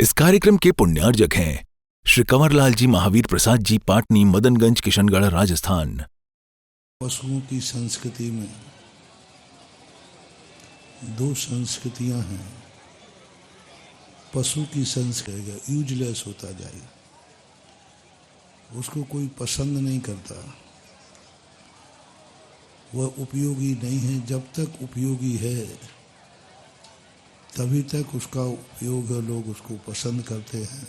इस कार्यक्रम के पुण्यार्जक हैं श्री कंवरलाल जी महावीर प्रसाद जी, पाटनी, मदनगंज, किशनगढ़, राजस्थान। पशुओं की संस्कृति में दो संस्कृतियां हैं। पशु की संस्कृति यूजलेस होता जाएगा, उसको कोई पसंद नहीं करता, वह उपयोगी नहीं है। जब तक उपयोगी है तभी तक उसका उपयोग लोग उसको पसंद करते हैं,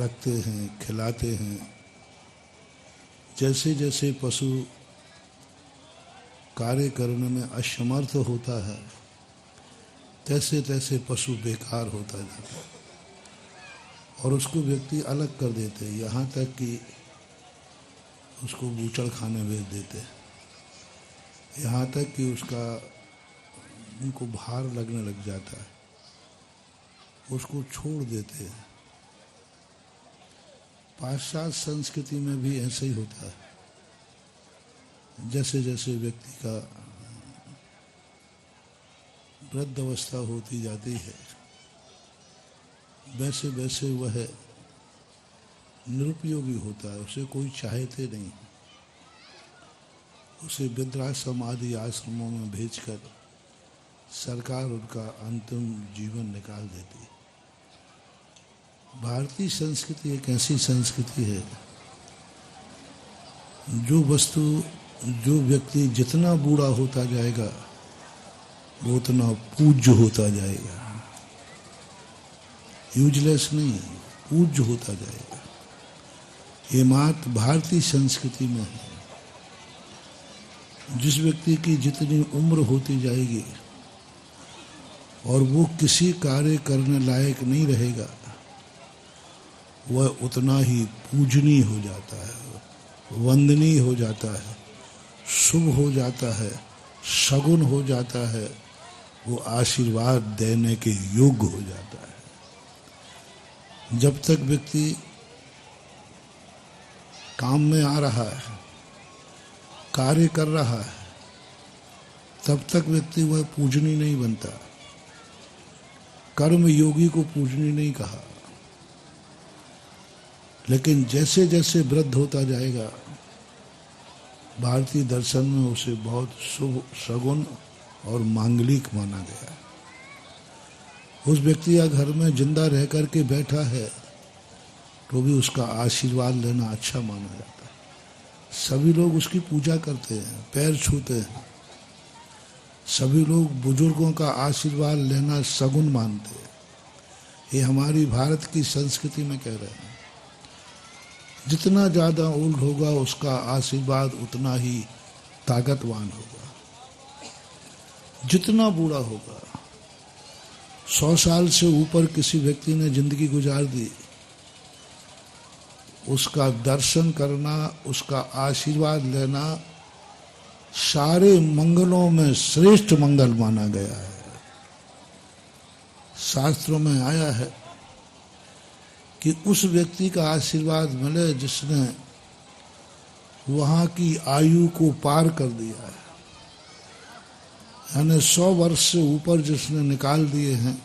रखते हैं, खिलाते हैं। जैसे जैसे पशु कार्य करने में असमर्थ होता है, तैसे तैसे पशु बेकार होता जाता है और उसको व्यक्ति अलग कर देते हैं, यहाँ तक कि उसको बूचड़ खाने भेज देते हैं, यहाँ तक कि उसका उनको भार लगने लग जाता है, उसको छोड़ देते हैं। पाश्चात्य संस्कृति में भी ऐसे ही होता है। जैसे जैसे व्यक्ति का वृद्ध अवस्था होती जाती है, वैसे वैसे वह निरुपयोगी होता है, उसे कोई चाहते नहीं, उसे वृद्धाश्रम आदि आश्रमों में भेजकर सरकार उनका अंतिम जीवन निकाल देती है। भारतीय संस्कृति एक ऐसी संस्कृति है, जो व्यक्ति जितना बूढ़ा होता जाएगा वो उतना पूज्य होता जाएगा। यूजलेस नहीं, पूज्य होता जाएगा। ये मात्र भारतीय संस्कृति में है। जिस व्यक्ति की जितनी उम्र होती जाएगी और वो किसी कार्य करने लायक नहीं रहेगा, वह उतना ही पूजनीय हो जाता है, वंदनीय हो जाता है, शुभ हो जाता है, शगुन हो जाता है, वो आशीर्वाद देने के योग्य हो जाता है। जब तक व्यक्ति काम में आ रहा है, कार्य कर रहा है, तब तक व्यक्ति वह पूजनीय नहीं बनता। कर्म योगी को पूजनीय नहीं कहा, लेकिन जैसे जैसे वृद्ध होता जाएगा, भारतीय दर्शन में उसे बहुत शुभ, सगुन और मांगलिक माना गया। उस व्यक्ति का घर में जिंदा रह करके बैठा है तो भी उसका आशीर्वाद लेना अच्छा माना जाता है। सभी लोग उसकी पूजा करते हैं, पैर छूते हैं। सभी लोग बुजुर्गों का आशीर्वाद लेना सगुन मानते हैं। ये हमारी भारत की संस्कृति में कह रहे हैं। जितना ज़्यादा ओल्ड होगा उसका आशीर्वाद उतना ही ताकतवान होगा। जितना बूढ़ा होगा, 100 साल से ऊपर किसी व्यक्ति ने जिंदगी गुजार दी, उसका दर्शन करना, उसका आशीर्वाद लेना सारे मंगलों में श्रेष्ठ मंगल माना गया है। शास्त्रों में आया है कि उस व्यक्ति का आशीर्वाद मिले जिसने वहाँ की आयु को पार कर दिया है, यानी 100 वर्ष से ऊपर जिसने निकाल दिए हैं।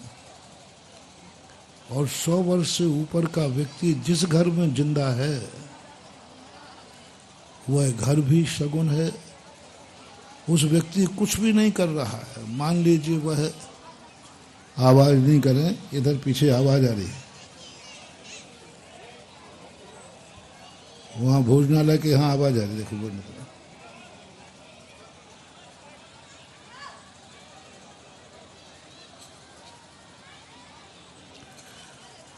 और 100 वर्ष से ऊपर का व्यक्ति जिस घर में जिंदा है, वह घर भी शगुन है। उस व्यक्ति कुछ भी नहीं कर रहा है, मान लीजिए वह आवाज नहीं करें, इधर पीछे आवाज आ रही है, वहाँ भोजनालय के यहाँ आवाज आ रही है, देखो बोलने का।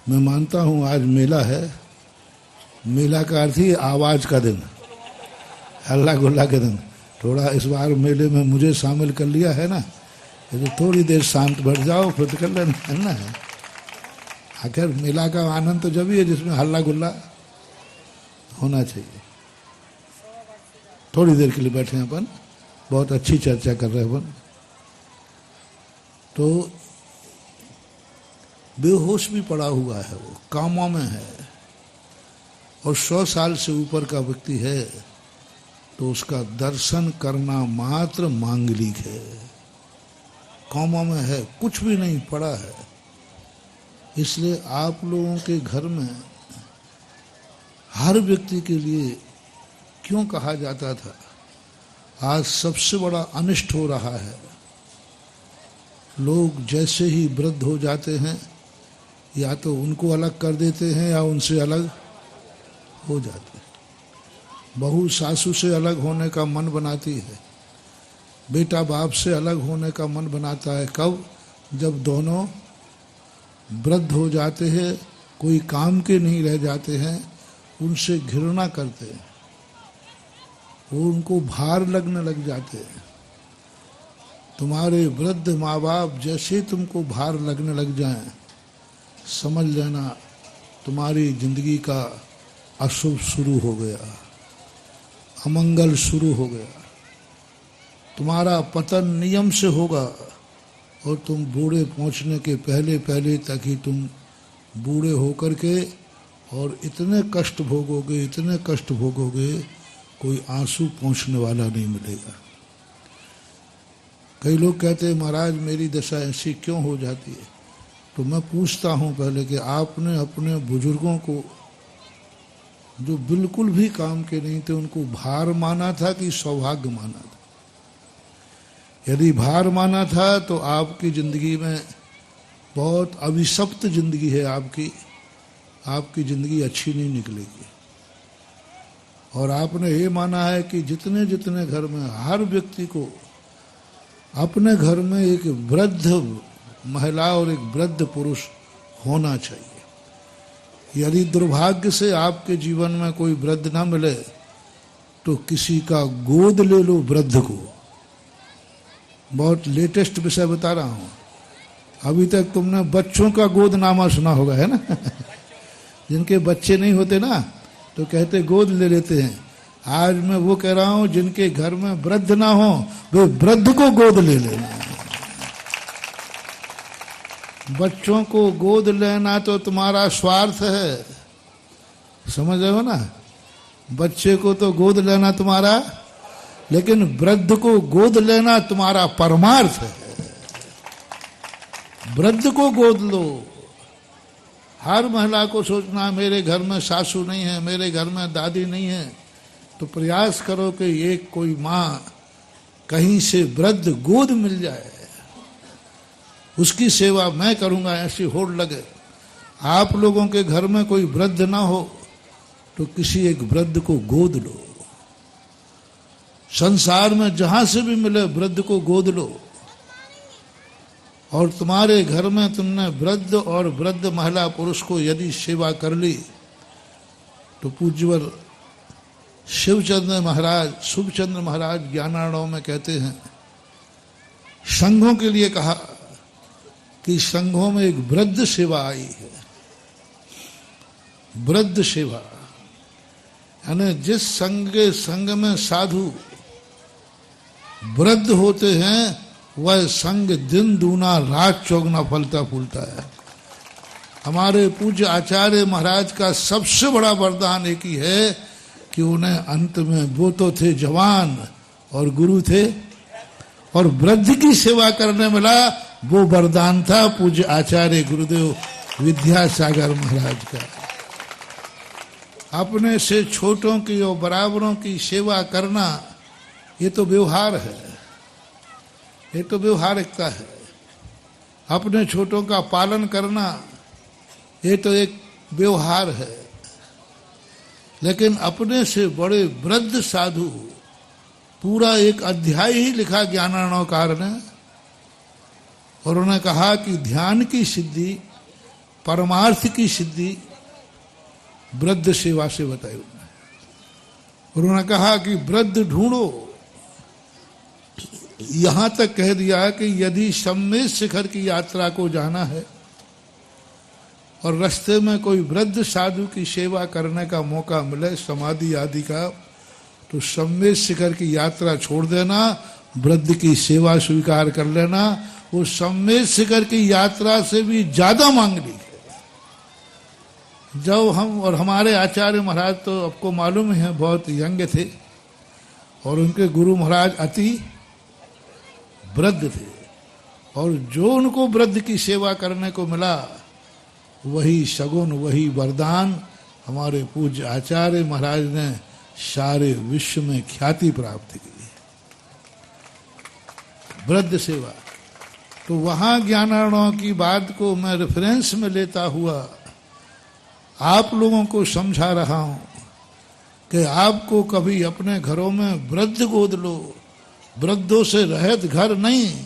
मैं मानता हूँ आज मेला है, मेला का अर्थ ही आवाज का दिन, हल्ला गुल्ला के दिन। थोड़ा इस बार मेले में मुझे शामिल कर लिया है ना, ये तो थोड़ी देर शांत बैठ जाओ, फिर कर लेना है ना। आखिर मेला का आनंद तो जब ही है जिसमें हल्ला गुल्ला होना चाहिए। थोड़ी देर के लिए बैठे हैं अपन, बहुत अच्छी चर्चा कर रहे हैं अपन। तो बेहोश भी पड़ा हुआ है, वो कामों में है, और 100 साल से ऊपर का व्यक्ति है तो उसका दर्शन करना मात्र मांगलिक है। कामों में है, कुछ भी नहीं, पड़ा है। इसलिए आप लोगों के घर में हर व्यक्ति के लिए क्यों कहा जाता था, आज सबसे बड़ा अनिष्ट हो रहा है। लोग जैसे ही वृद्ध हो जाते हैं या तो उनको अलग कर देते हैं या उनसे अलग हो जाते हैं। बहू सासू से अलग होने का मन बनाती है, बेटा बाप से अलग होने का मन बनाता है। कब? जब दोनों वृद्ध हो जाते हैं, कोई काम के नहीं रह जाते हैं, उनसे घृणा करते हैं, वो उनको भार लगने लग जाते हैं। तुम्हारे वृद्ध माँ बाप जैसे तुमको भार लगने लग जाएं, समझ लेना तुम्हारी जिंदगी का अशुभ शुरू हो गया, अमंगल शुरू हो गया। तुम्हारा पतन नियम से होगा और तुम बूढ़े पहुंचने के पहले पहले तक ही तुम बूढ़े होकर के और इतने कष्ट भोगोगे, इतने कष्ट भोगोगे, कोई आंसू पहुंचने वाला नहीं मिलेगा। कई लोग कहते हैं महाराज मेरी दशा ऐसी क्यों हो जाती है, तो मैं पूछता हूं पहले कि आपने अपने बुजुर्गों को जो बिल्कुल भी काम के नहीं थे उनको भार माना था कि सौभाग्य माना था? यदि भार माना था तो आपकी जिंदगी में बहुत अभिशप्त जिंदगी है, आपकी जिंदगी अच्छी नहीं निकलेगी। और आपने ये माना है कि जितने जितने घर में हर व्यक्ति को अपने घर में एक वृद्ध महिला और एक वृद्ध पुरुष होना चाहिए। यदि दुर्भाग्य से आपके जीवन में कोई वृद्ध ना मिले तो किसी का गोद ले लो वृद्ध को। बहुत लेटेस्ट विषय बता रहा हूं, अभी तक तुमने बच्चों का गोद नामा सुना होगा, है ना? जिनके बच्चे नहीं होते ना तो कहते गोद ले लेते हैं। आज मैं वो कह रहा हूं जिनके घर में वृद्ध ना हो वे वृद्ध को गोद ले लेना। बच्चों को गोद लेना तो तुम्हारा स्वार्थ है, समझ रहे हो ना? बच्चे को तो गोद लेना तुम्हारा, लेकिन वृद्ध को गोद लेना तुम्हारा परमार्थ है। वृद्ध को गोद लो। हर महिला को सोचना मेरे घर में सासू नहीं है, मेरे घर में दादी नहीं है, तो प्रयास करो कि एक कोई माँ कहीं से वृद्ध गोद मिल जाए, उसकी सेवा मैं करूंगा ऐसी होड़ लगे। आप लोगों के घर में कोई वृद्ध ना हो तो किसी एक वृद्ध को गोद लो। संसार में जहां से भी मिले वृद्ध को गोद लो। और तुम्हारे घर में तुमने वृद्ध और वृद्ध महिला पुरुष को यदि सेवा कर ली तो पूज्यवर शिवचंद्र महाराज, शुभचंद्र महाराज ज्ञानार्णव में कहते हैं, संघों के लिए कहा कि संघों में एक वृद्ध सेवा आई है। वृद्ध सेवा यानी जिस संघ में साधु वृद्ध होते हैं वह संघ दिन दूना रात चौगुना फलता फूलता है। हमारे पूज्य आचार्य महाराज का सबसे बड़ा वरदान एक ही है कि उन्हें अंत में वो तो थे जवान और गुरु थे, और वृद्ध की सेवा करने मिला वो वरदान था पूज्य आचार्य गुरुदेव विद्यासागर महाराज का। अपने से छोटों की और बराबरों की सेवा करना ये तो व्यवहार है, ये तो व्यवहारिकता है। अपने छोटों का पालन करना ये तो एक व्यवहार है। लेकिन अपने से बड़े वृद्ध साधु, पूरा एक अध्याय ही लिखा ज्ञानार्णवकार ने, और उन्होंने कहा कि ध्यान की सिद्धि, परमार्थ की सिद्धि वृद्ध सेवा से बताई उन्होंने कहा कि वृद्ध ढूंढो। यहां तक कह दिया कि यदि सम्मेद शिखर की यात्रा को जाना है और रास्ते में कोई वृद्ध साधु की सेवा करने का मौका मिले, समाधि आदि का, तो सम्मेद शिखर की यात्रा छोड़ देना, वृद्ध की सेवा स्वीकार कर लेना। वो सम्मेद शिखर की यात्रा से भी ज्यादा मांगनी है। जब हम और हमारे आचार्य महाराज तो आपको मालूम है बहुत यंग थे, और उनके गुरु महाराज अति वृद्ध थे, और जो उनको वृद्ध की सेवा करने को मिला वही शगुन, वही वरदान हमारे पूज्य आचार्य महाराज ने सारे विश्व में ख्याति प्राप्त की है, वृद्ध सेवा। तो वहां ज्ञानार्णव की बात को मैं रेफरेंस में लेता हुआ आप लोगों को समझा रहा हूं कि आपको कभी अपने घरों में वृद्ध गोद लो, वृद्धों से रहित घर नहीं।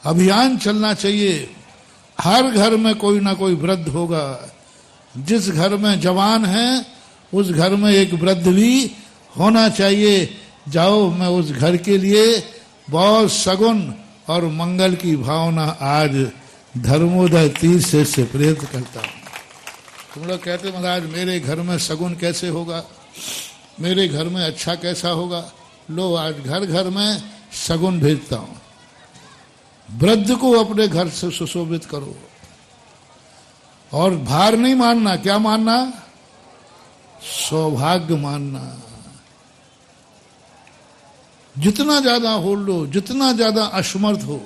अभियान चलना चाहिए, हर घर में कोई ना कोई वृद्ध होगा। जिस घर में जवान है उस घर में एक वृद्ध भी होना चाहिए। जाओ, मैं उस घर के लिए बहुत सगुन और मंगल की भावना आज धर्मोदय तीर्थ से प्रेरित करता हूं। तुम लोग कहते महाराज मेरे घर में सगुन कैसे होगा, मेरे घर में अच्छा कैसा होगा। लो, आज घर घर में सगुन भेजता हूं। वृद्ध को अपने घर से सुशोभित करो और भार नहीं मानना। क्या मानना? सौभाग्य मानना। जितना ज्यादा हो लो, जितना ज्यादा असमर्थ हो,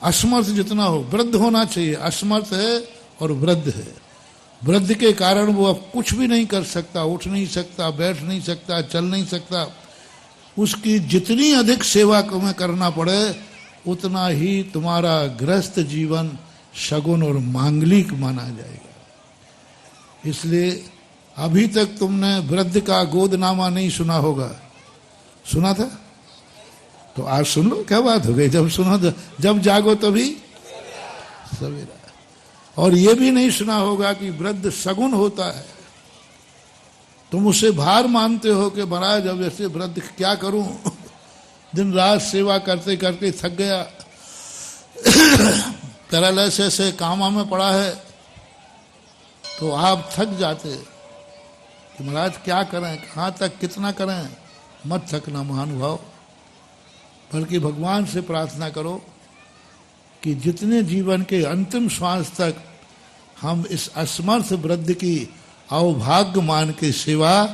असमर्थ जितना हो, वृद्ध होना चाहिए। असमर्थ है और वृद्ध है। वृद्ध के कारण वो अब कुछ भी नहीं कर सकता, उठ नहीं सकता, बैठ नहीं सकता, चल नहीं सकता। उसकी जितनी अधिक सेवा तुम्हें करना पड़े उतना ही तुम्हारा गृहस्थ जीवन शगुन और मांगलिक माना जाएगा। इसलिए अभी तक तुमने वृद्ध का गोदनामा नहीं सुना होगा। सुना था? तो आज सुन लो, क्या बात हो गई। जब सुनो, जब जागो तभी सवेरा। और ये भी नहीं सुना होगा कि वृद्ध सगुन होता है। तुम उसे भार मानते हो कि महाराज अब ऐसे वृद्ध क्या करूं, दिन रात सेवा करते करते थक गया, पैरालिसिस से कामा में पड़ा है। तो आप थक जाते कि महाराज क्या करें, कहाँ तक, कितना करें। मत थकना महानुभाव, बल्कि भगवान से प्रार्थना करो कि जितने जीवन के अंतिम श्वास तक हम इस असमर्थ वृद्ध की अवभाग्य मान के सेवा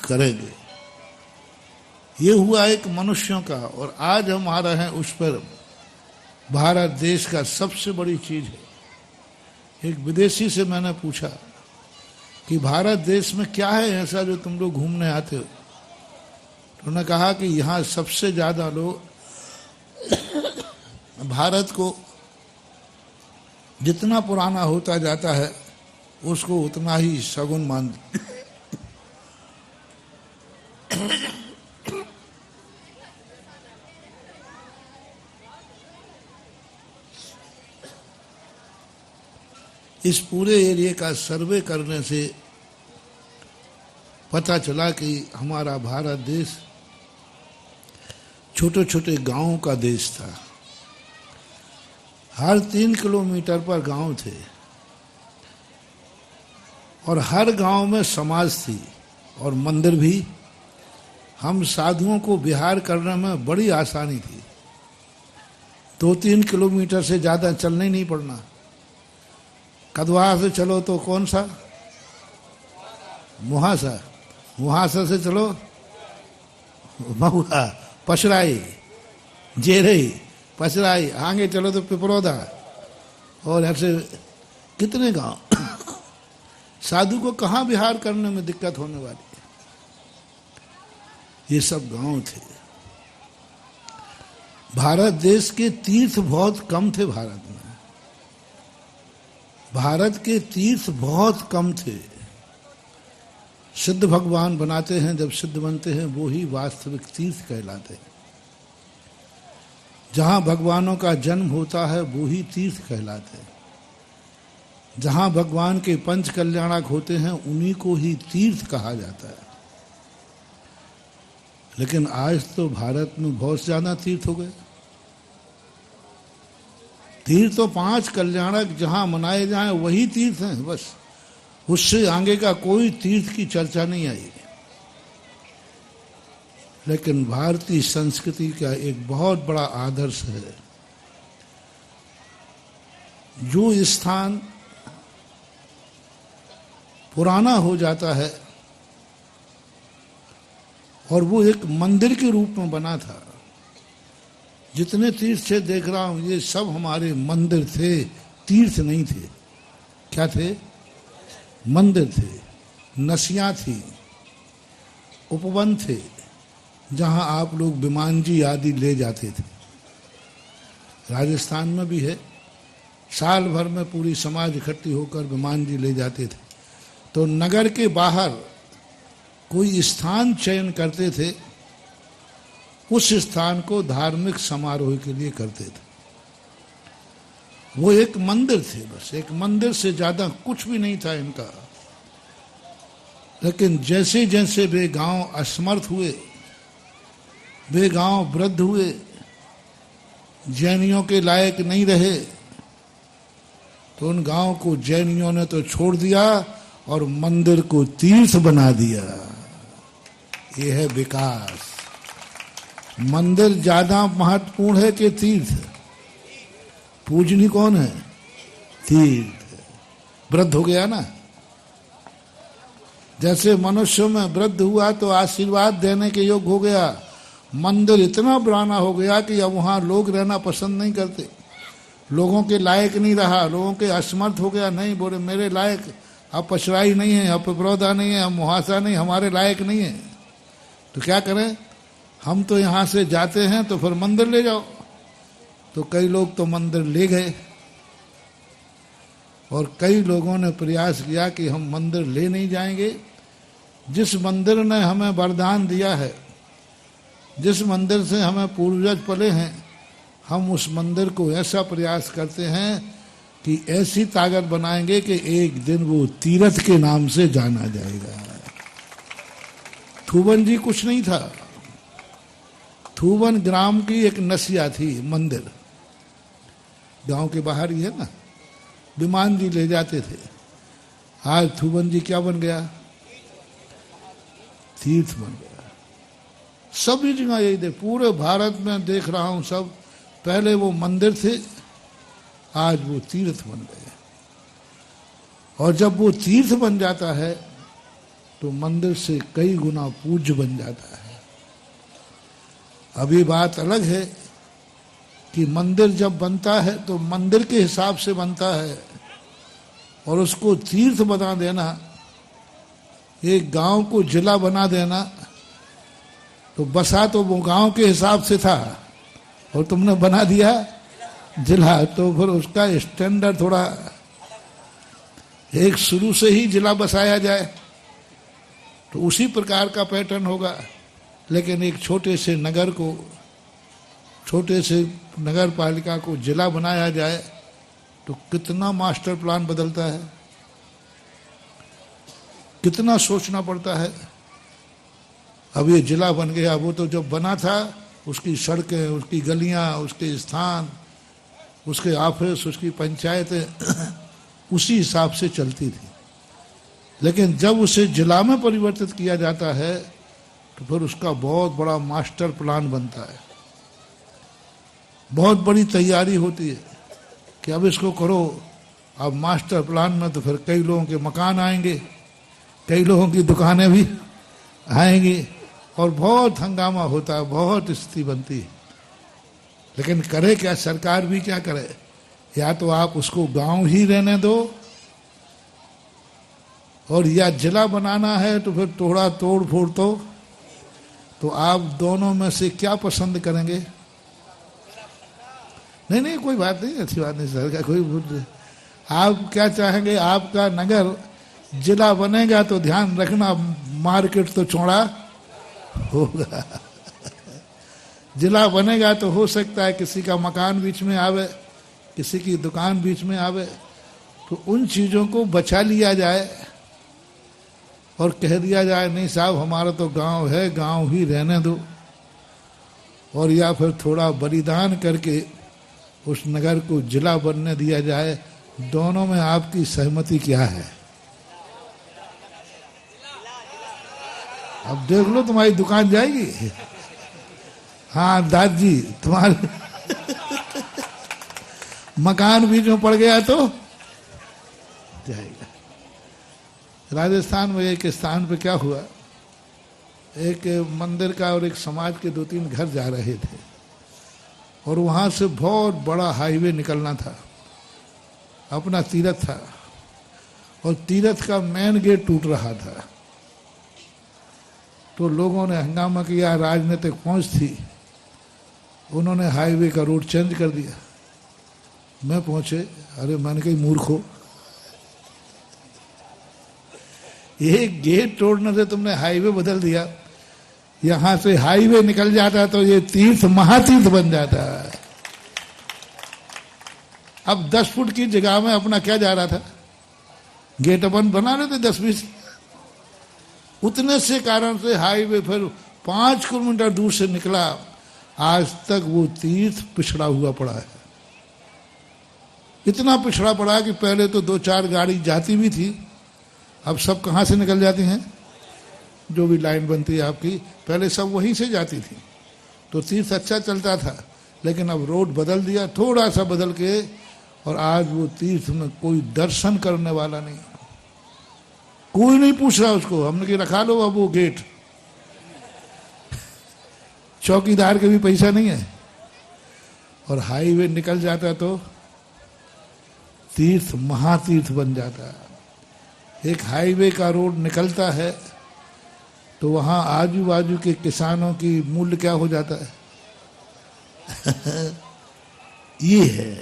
करेंगे। ये हुआ एक मनुष्यों का। और आज हम आ रहे हैं उस पर। भारत देश का सबसे बड़ी चीज है। एक विदेशी से मैंने पूछा कि भारत देश में क्या है ऐसा जो तुम लोग घूमने आते हो। तो उन्होंने कहा कि यहाँ सबसे ज्यादा लोग भारत को जितना पुराना होता जाता है उसको उतना ही सगुन मानते। इस पूरे एरिया का सर्वे करने से पता चला कि हमारा भारत देश छोटे छोटे गांवों का देश था। हर 3 किलोमीटर पर गांव थे और हर गांव में समाज थी और मंदिर भी। हम साधुओं को विहार करने में बड़ी आसानी थी। 2-3 किलोमीटर से ज्यादा चलना ही नहीं पड़ना। कदवा से चलो तो कौन सा, मुहासा, मुहासा से चलो महुआ, पसराई, जेरई, पसराई, आगे चलो तो पिपरोदा, और ऐसे कितने गांव। साधु को कहाँ विहार करने में दिक्कत होने वाली है। ये सब गांव थे। भारत देश के तीर्थ बहुत कम थे। भारत के तीर्थ बहुत कम थे। सिद्ध भगवान बनाते हैं, जब सिद्ध बनते हैं वो ही वास्तविक तीर्थ कहलाते हैं। जहां भगवानों का जन्म होता है वो ही तीर्थ कहलाते हैं। जहां भगवान के पंच कल्याणक होते हैं उन्हीं को ही तीर्थ कहा जाता है। लेकिन आज तो भारत में बहुत ज्यादा तीर्थ हो गए। तीर्थ तो 5 कल्याणक जहां मनाए जाएं वही तीर्थ हैं बस। उससे आगे का कोई तीर्थ की चर्चा नहीं आई। लेकिन भारतीय संस्कृति का एक बहुत बड़ा आदर्श है, जो स्थान पुराना हो जाता है और वो एक मंदिर के रूप में बना था, जितने तीर्थ से देख रहा हूं ये सब हमारे मंदिर थे, तीर्थ नहीं थे। क्या थे? मंदिर थे, नसियां थी, उपवन थे, जहां आप लोग विमानजी आदि ले जाते थे। राजस्थान में भी है, साल भर में पूरी समाज इकट्ठी होकर विमानजी ले जाते थे। तो नगर के बाहर कोई स्थान चयन करते थे, उस स्थान को धार्मिक समारोह के लिए करते थे। वो एक मंदिर थे, बस एक मंदिर से ज्यादा कुछ भी नहीं था इनका। लेकिन जैसे जैसे वे गांव असमर्थ हुए, वे गांव वृद्ध हुए, जैनियों के लायक नहीं रहे, तो उन गांव को जैनियों ने तो छोड़ दिया और मंदिर को तीर्थ बना दिया। ये है विकास। मंदिर ज्यादा महत्वपूर्ण है कि तीर्थ? पूजनी कौन है? तीर्थ। वृद्ध हो गया ना, जैसे मनुष्य में वृद्ध हुआ तो आशीर्वाद देने के योग्य हो गया। मंदिर इतना पुराना हो गया कि अब वहां लोग रहना पसंद नहीं करते, लोगों के लायक नहीं रहा, लोगों के असमर्थ हो गया। नहीं बोले मेरे लायक, अब पचराई नहीं है, अब पिपरौदा नहीं है, अब मुहासा नहीं, हमारे लायक नहीं है। तो क्या करें? हम तो यहाँ से जाते हैं, तो फिर मंदिर ले जाओ। तो कई लोग तो मंदिर ले गए और कई लोगों ने प्रयास किया कि हम मंदिर ले नहीं जाएंगे। जिस मंदिर ने हमें वरदान दिया है, जिस मंदिर से हमें पूर्वज पले हैं, हम उस मंदिर को ऐसा प्रयास करते हैं कि ऐसी ताकत बनाएंगे कि एक दिन वो तीर्थ के नाम से जाना जाएगा। थूबन जी कुछ नहीं था, थूबन ग्राम की एक नसिया थी, मंदिर गांव के बाहर ही है ना, विमान जी ले जाते थे। आज थूबन जी क्या बन गया? तीर्थ बन गया। सभी जगह यही देख, पूरे भारत में देख रहा हूं सब, पहले वो मंदिर थे, आज वो तीर्थ बन गए। और जब वो तीर्थ बन जाता है तो मंदिर से कई गुना पूज्य बन जाता है। अभी बात अलग है कि मंदिर जब बनता है तो मंदिर के हिसाब से बनता है, और उसको तीर्थ बना देना, एक गांव को जिला बना देना, तो बसा तो वो गांव के हिसाब से था और तुमने बना दिया जिला, तो फिर उसका स्टैंडर्ड थोड़ा, एक शुरू से ही जिला बसाया जाए तो उसी प्रकार का पैटर्न होगा। लेकिन एक छोटे से नगर को, छोटे से नगर पालिका को जिला बनाया जाए तो कितना मास्टर प्लान बदलता है, कितना सोचना पड़ता है। अब ये जिला बन गया, वो तो जब बना था उसकी सड़कें, उसकी गलियां, उसके स्थान, उसके ऑफिस, उसकी पंचायतें उसी हिसाब से चलती थी। लेकिन जब उसे जिला में परिवर्तित किया जाता है तो फिर उसका बहुत बड़ा मास्टर प्लान बनता है, बहुत बड़ी तैयारी होती है कि अब इसको करो। अब मास्टर प्लान में तो फिर कई लोगों के मकान आएंगे, कई लोगों की दुकानें भी आएंगी और बहुत हंगामा होता है, बहुत स्थिति बनती है। लेकिन करे क्या सरकार भी? क्या करे? या तो आप उसको गांव ही रहने दो, और या जिला बनाना है तो फिर थोड़ा तोड़ फोड़ तो आप दोनों में से क्या पसंद करेंगे? नहीं नहीं, कोई बात नहीं, अच्छी बात नहीं सर का कोई। आप क्या चाहेंगे? आपका नगर जिला बनेगा तो ध्यान रखना मार्केट तो चौड़ा होगा। जिला बनेगा तो हो सकता है किसी का मकान बीच में आवे, किसी की दुकान बीच में आवे, तो उन चीजों को बचा लिया जाए और कह दिया जाए नहीं साहब हमारा तो गांव है, गांव ही रहने दो। और या फिर थोड़ा बलिदान करके उस नगर को जिला बनने दिया जाए। दोनों में आपकी सहमति क्या है? अब देख लो, तुम्हारी दुकान जाएगी। हाँ दादी, तुम्हारे मकान बीच में पड़ गया तो जाएगा। राजस्थान में एक स्थान पे क्या हुआ, एक मंदिर का और एक समाज के 2-3 घर जा रहे थे और वहां से बहुत बड़ा हाईवे निकलना था, अपना तीरथ था, और तीरथ का मेन गेट टूट रहा था। तो लोगों ने हंगामा किया, राजनीतिक पहुंच थी, उन्होंने हाईवे का रूट चेंज कर दिया। मैं पहुंचे, अरे मैंने कही मूर्ख हो, एक गेट तोड़ने से तुमने हाईवे बदल दिया। यहां से हाईवे निकल जाता तो ये तीर्थ महातीर्थ बन जाता। अब 10 फुट की जगह में अपना क्या जा रहा था, गेट अपन बना रहे थे 10-20, उतने से कारण से हाईवे फिर 5 किलोमीटर दूर से निकला। आज तक वो तीर्थ पिछड़ा हुआ पड़ा है, इतना पिछड़ा पड़ा कि पहले तो 2-4 गाड़ी जाती भी थी, अब सब कहाँ से निकल जाती हैं, जो भी लाइन बनती है आपकी, पहले सब वहीं से जाती थी, तो तीर्थ अच्छा चलता था। लेकिन अब रोड बदल दिया, थोड़ा सा बदल के, और आज वो तीर्थ में कोई दर्शन करने वाला नहीं, कोई नहीं पूछ रहा उसको। हमने कि रखा लो अब वो गेट, चौकीदार के भी पैसा नहीं है। और हाईवे निकल जाता तो तीर्थ महातीर्थ बन जाता। एक हाईवे का रोड निकलता है तो वहां आजू बाजू के किसानों की मूल्य क्या हो जाता है। ये है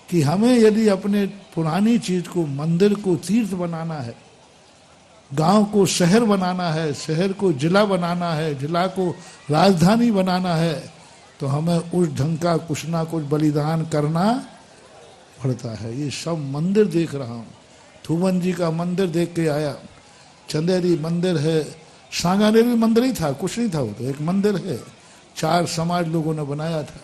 कि हमें यदि अपने पुरानी चीज को, मंदिर को तीर्थ बनाना है, गांव को शहर बनाना है, शहर को जिला बनाना है, जिला को राजधानी बनाना है, तो हमें उस ढंग का कुछ ना कुछ बलिदान करना पड़ता है। ये सब मंदिर देख रहा हूं, थुवन जी का मंदिर देख के आया, चंदेरी मंदिर है, सांगानेरी मंदिर ही था, कुछ नहीं था, वो तो एक मंदिर है, 4 समाज लोगों ने बनाया था।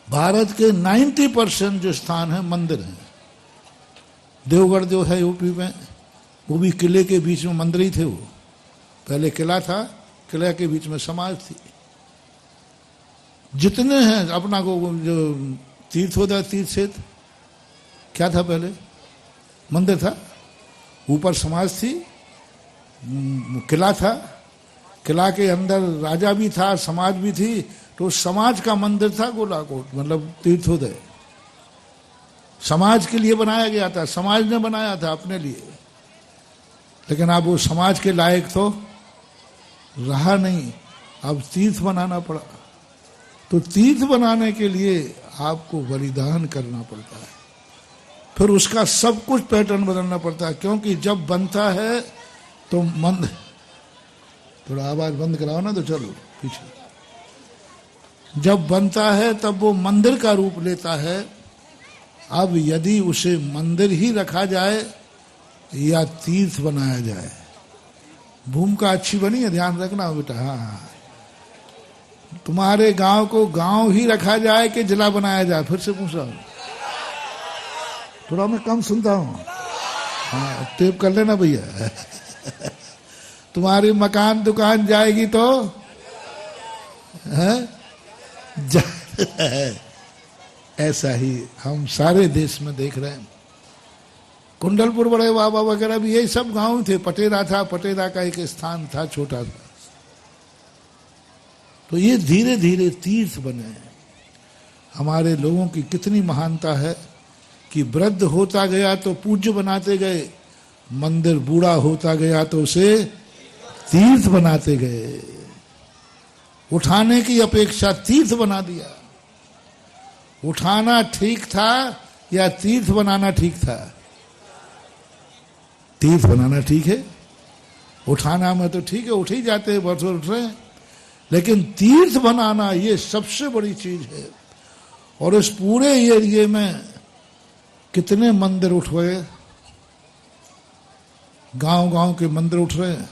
भारत के 90% जो स्थान है मंदिर है। देवगढ़ जो है यूपी में, वो भी किले के बीच में मंदिर ही थे। वो पहले किला था, किले के बीच में समाज थी। जितने हैं अपना को जो तीर्थ होता है, तीर्थ क्षेत्र क्या था, पहले मंदिर था, ऊपर समाज थी, किला था, किला के अंदर राजा भी था, समाज भी थी, तो समाज का मंदिर था गोलाकोट, मतलब तीर्थोदय समाज के लिए बनाया गया था, समाज ने बनाया था अपने लिए। लेकिन अब वो समाज के लायक तो रहा नहीं, अब तीर्थ बनाना पड़ा। तो तीर्थ बनाने के लिए आपको बलिदान करना पड़ता है, फिर उसका सब कुछ पैटर्न बदलना पड़ता है। क्योंकि जब बनता है तो थोड़ा आवाज बंद कराओ ना, तो चलो पीछे। जब बनता है तब वो मंदिर का रूप लेता है। अब यदि उसे मंदिर ही रखा जाए या तीर्थ बनाया जाए, भूमिका अच्छी बनी है, ध्यान रखना बेटा। हाँ, तुम्हारे गांव को गांव ही रखा जाए कि जिला बनाया जाए, फिर से पूछ रहा हूं, थोड़ा मैं कम सुनता हूं। हाँ, टेप कर लेना भैया। तुम्हारी मकान दुकान जाएगी तो है ऐसा ही हम सारे देश में देख रहे हैं। कुंडलपुर बड़े बाबा वगैरह भी यही सब गांव थे। पटेरा था, पटेरा का एक स्थान था छोटा सा। तो ये धीरे धीरे तीर्थ बने। हमारे लोगों की कितनी महानता है कि वृद्ध होता गया तो पूज्य बनाते गए, मंदिर बूढ़ा होता गया तो उसे तीर्थ बनाते गए। उठाने की अपेक्षा तीर्थ बना दिया। उठाना ठीक था या तीर्थ बनाना ठीक था? तीर्थ बनाना ठीक है, उठाना में तो ठीक है, उठ ही जाते हैं, बरसों उठ रहे हैं, लेकिन तीर्थ बनाना ये सबसे बड़ी चीज है। और इस पूरे एरिए में कितने मंदिर उठ गए, गांव गांव के मंदिर उठ रहे हैं।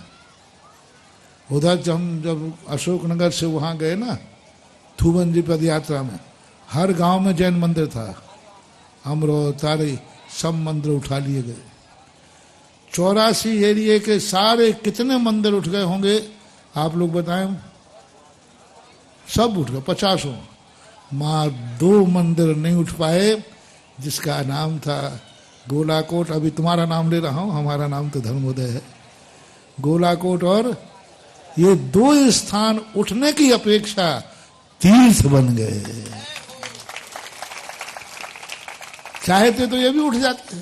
उधर जब अशोकनगर से वहां गए ना, थुवन जी पद यात्रा में, हर गांव में जैन मंदिर था, अमरो तारी सब मंदिर उठा लिए गए। 84 एरिए के सारे कितने मंदिर उठ गए होंगे आप लोग बताएं? सब उठ गए, 50। मां 2 मंदिर नहीं उठ पाए, जिसका नाम था गोलाकोट। अभी तुम्हारा नाम ले रहा हूं, हमारा नाम तो धर्मोदय है। गोलाकोट और ये 2 स्थान उठने की अपेक्षा तीर्थ बन गए। चाहते तो ये भी उठ जाते,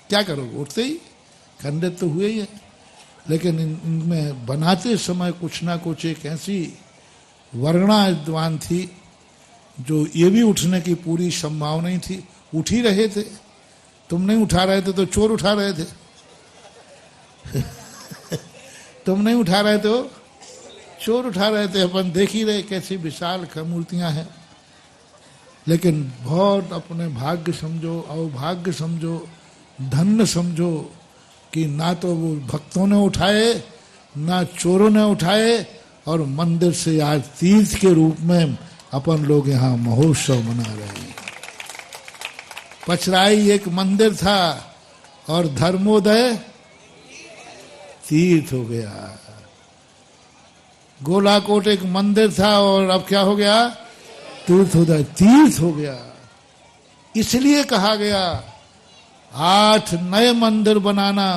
क्या करोगे, उठते ही, खंडित तो हुए ही है। लेकिन इनमें बनाते समय कुछ ना कुछ एक ऐसी वर्णा विद्वान थी जो ये भी उठने की पूरी संभावना ही थी। उठ ही रहे थे, तुम नहीं उठा रहे थे तो चोर उठा रहे थे तुम नहीं उठा रहे तो चोर उठा रहे थे। अपन देख ही रहे कैसी विशाल मूर्तियां हैं। लेकिन बहुत अपने भाग्य समझो, अवभाग्य समझो, धन्य समझो कि ना तो वो भक्तों ने उठाए, ना चोरों ने उठाए, और मंदिर से आज तीर्थ के रूप में अपन लोग यहाँ महोत्सव मना रहे हैं। पचराई एक मंदिर था और धर्मोदय तीर्थ हो गया। गोलाकोट एक मंदिर था और अब क्या हो गया, तीर्थोदय तीर्थ हो गया। इसलिए कहा गया 8 नए मंदिर बनाना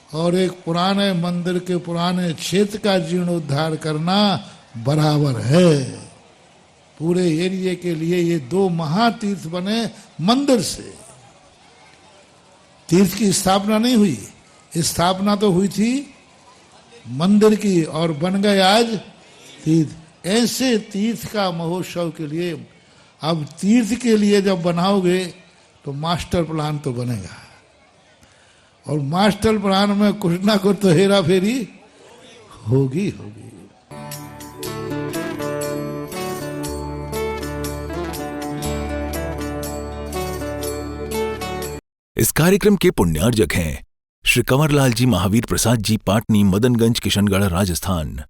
और एक पुराने मंदिर के पुराने क्षेत्र का जीर्णोद्धार करना बराबर है। पूरे एरिया के लिए ये 2 महातीर्थ बने मंदिर से। तीर्थ की स्थापना नहीं हुई, स्थापना तो हुई थी मंदिर की और बन गए आज तीर्थ। ऐसे तीर्थ का महोत्सव के लिए, अब तीर्थ के लिए जब बनाओगे तो मास्टर प्लान तो बनेगा, और मास्टर प्लान में कुछ ना कुछ तो हेरा फेरी होगी होगी। इस कार्यक्रम के पुण्यार्जक हैं श्री कंवरलाल जी महावीर प्रसाद जी, पाटनी, मदनगंज, किशनगढ़, राजस्थान।